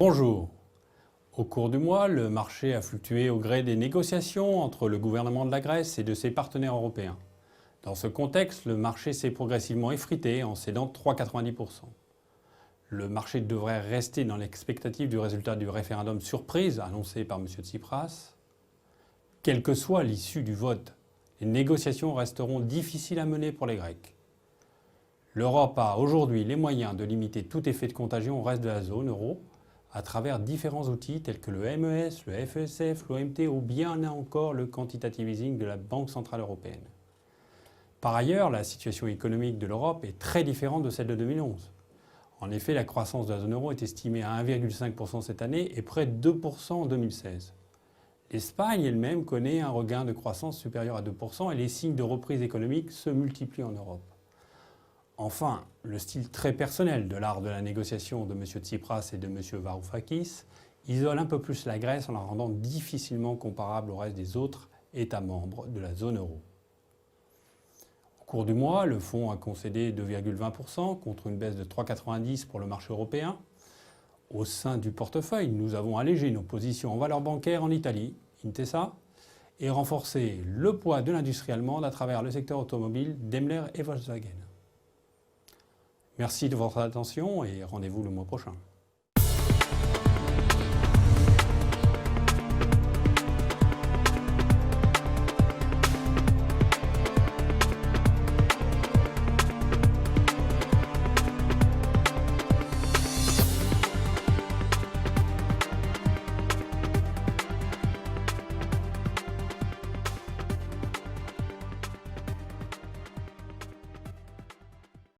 Bonjour. Au cours du mois, le marché a fluctué au gré des négociations entre le gouvernement de la Grèce et de ses partenaires européens. Dans ce contexte, le marché s'est progressivement effrité en cédant 3,90%. Le marché devrait rester dans l'expectative du résultat du référendum surprise annoncé par M. Tsipras. Quelle que soit l'issue du vote, les négociations resteront difficiles à mener pour les Grecs. L'Europe a aujourd'hui les moyens de limiter tout effet de contagion au reste de la zone euro à travers différents outils tels que le MES, le FESF, l'OMT ou bien encore le quantitative easing de la Banque centrale européenne. Par ailleurs, la situation économique de l'Europe est très différente de celle de 2011. En effet, la croissance de la zone euro est estimée à 1,5% cette année et près de 2% en 2016. L'Espagne elle-même connaît un regain de croissance supérieur à 2% et les signes de reprise économique se multiplient en Europe. Enfin, le style très personnel de l'art de la négociation de M. Tsipras et de M. Varoufakis isole un peu plus la Grèce en la rendant difficilement comparable au reste des autres États membres de la zone euro. Au cours du mois, le fonds a concédé 2,20% contre une baisse de 3,90% pour le marché européen. Au sein du portefeuille, nous avons allégé nos positions en valeur bancaire en Italie, Intesa, et renforcé le poids de l'industrie allemande à travers le secteur automobile Daimler et Volkswagen. Merci de votre attention et rendez-vous le mois prochain.